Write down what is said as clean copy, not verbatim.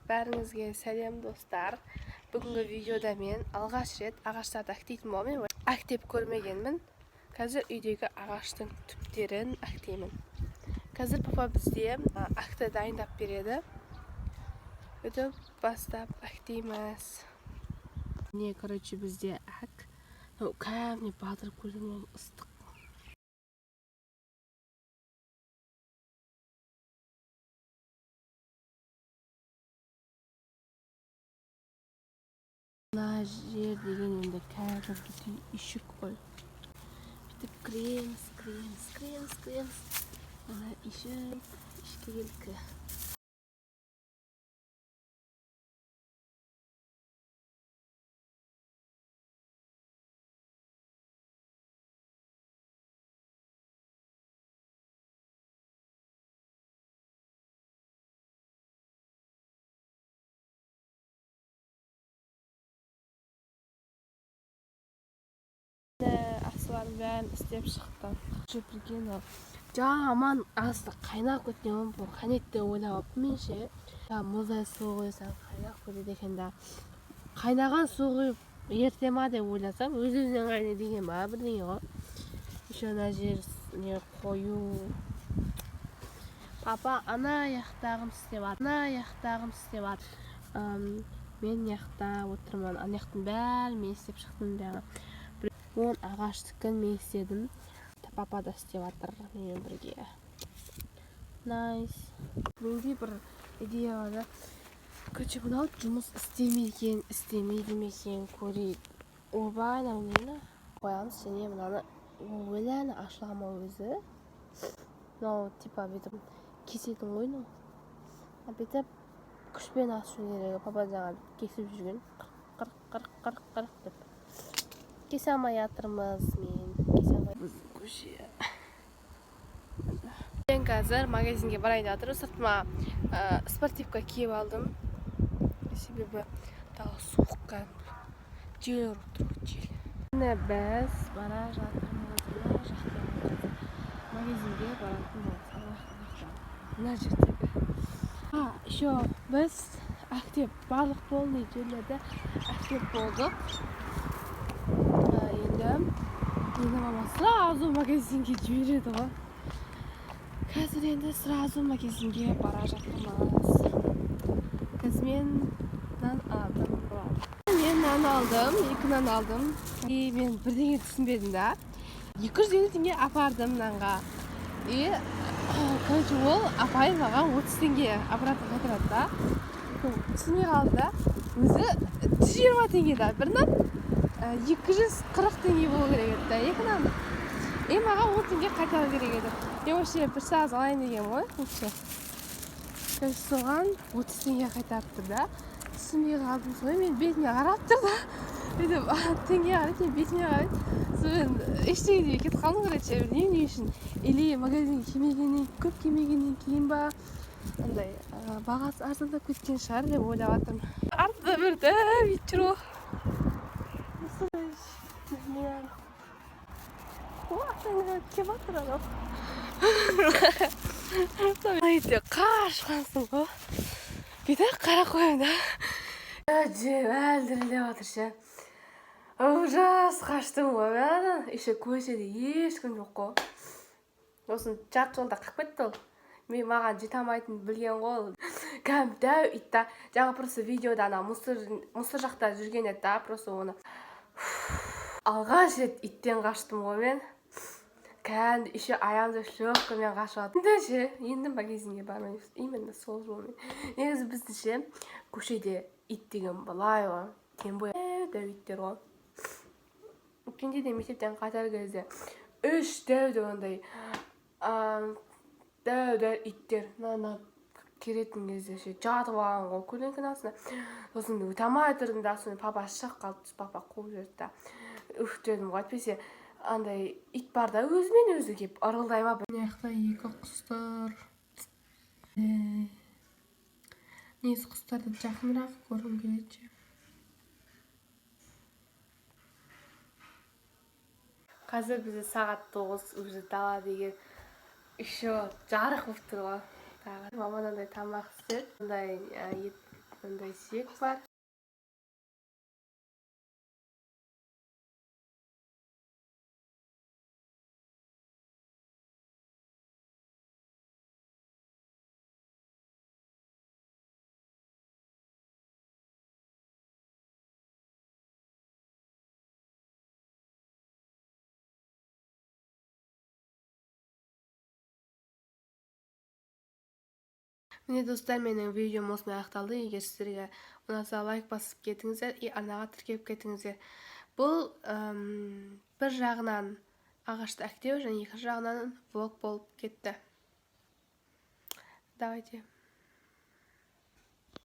Бәріңізге сәлем достар. Бүгінгі видеода мен алғаш рет ағаштарды әктейтін боламын. Әктеп көрмегенмін. Қазір үйдегі ағаштың түптерін әктеймін. Қазір папа бізде әкті дайындап береді. Өтіп бастап әктейміз. Не, короче, бізде әк. Кәміне батырып көрдім, ол ыстық. Мына жер деген енді кәдімгідей үйшік қой. Бүйтіп кіреміз. Мына үйшік, ішке келдік. Асылардың бәрін істеп шықтым. Жөпірген ол. Жаман асты қайнап кеткен бұл қанетті ойлап мен ше. Мұздай су қойсам қайнап кетеді екен да. Қайнаған су құйып ерте ма деп ойласам, өз-өзінен қайнайды деген ба бірдеңе ғой. Еще ана жер не қою. Папа ана аяқтағым істеп ат. Мен яқта отырмын. Ана яқтың бәрін мен істеп шықтым дағы. Мен ағаштықын мен істедім. Папа да істеп атыр менен бірге. Найс. Менде бір идея бар да. Короче, мынау жұмыс істемейді мекен көрейік. Ойбай, нені қоямыз және мынаны ойланы ашылама өзі. Мынау типа бүйтіп кесетін ғой ну. Бүйтіп күшпен ашу керек. Папа жаңа кесіп жүрген. Қырық деп. Кесе алмай жатырмыз біз көше. Мен қазір магазинге барайын жатыр. Сыртыма спортивка киіп алдым. Себебі тағы суыққа жел ұрып тұр, жел. Міне біз бара жатырмыз. Магазинге баратын болсақ. Мына жердегі. Еще біз әктеп барлық полный жерлерді әктеп болдық. Енді мама сразу магазинге жібереді ғой. Қазір енді сразу магазинге бара жатырмыз. Қазір мен нан алдым. Мен нан алдым, 2 нан алдым. Мен бірдеңе түсінбедім да. 250 теңге апардым нанға. Короче, ол апай маған 30 теңге аппаратын қайтарады да. Түсінбей қалды да. Өзі 120 теңге да бір нан. 240 теңге болу керек еді да, 2 нан. Маған 10 теңге қайтару керек еді. Вообще бір сағыз алайын деген ғой, лучше. Соған 30 теңге қайтарып тұр да. Түсінбей қалдым солай, мен бетіне қарап тұр да. Өйтіп, теңге қарайды, мен бетіне қарайды. Соған ештеңеде кетіп қалдым, короче, не үшін. Или магазинге көп кемегеннен кейін ба, андай бағасы арзандап кеткен шығар деп ойлап жатырмын. Артында бір дәмет жүр ғой. Кеп атыр анау. Айтты қашқансың ғой. Бүйтіп қара қойым да. Әлдірілеп атыр ше. Ужас қаштым ғой. Еще көшеде ешкім жоқ қой. Осын жарты жолда қақып кетті ол. Мен маған жете алмайтынын білген ғой. Кәм дәу итта. Жаңа просто видеода ана мұсыр жақта жүрген еді да. Просто оны алғаш рет иттен қаштым ғой мен. Кәнді еще аямды шлёпкамен қашып атым. Енді магазинге бармаймыз. Именно сол жолмен. Негізі біздіңше көшеде ит деген былай ғой. Тем более дәу иттер ғой. Өткенде де мектептен қайтар кезде 3 дәу ондай дәу иттер керетін кезде жатып алған ғой. Көлеңкенің астына. Сосын өте алмай тұрдым да, соны папа шығып қалды. Папа қуып жіберді да. Үф дедім ғой, әйтпесе андай ит бар да өзімен өзі кеп ырылдай ма. Мына жақта 2 құстар. Несі құстарды жақынырақ көргім келеді. Қазір бізде сағат 9, уже дала деген еще жарық болып тұр ғой. Маман андай тамақ істеді. Андай ет мындай сүйек бар. Міне достар, менің видеом осымен аяқталды. Егер сіздерге ұнаса лайк басып кетіңіздер, арнаға тіркеліп кетіңіздер. Бұл бір жағынан ағашты әктеу және екінші жағынан влог болып кетті. Давайте.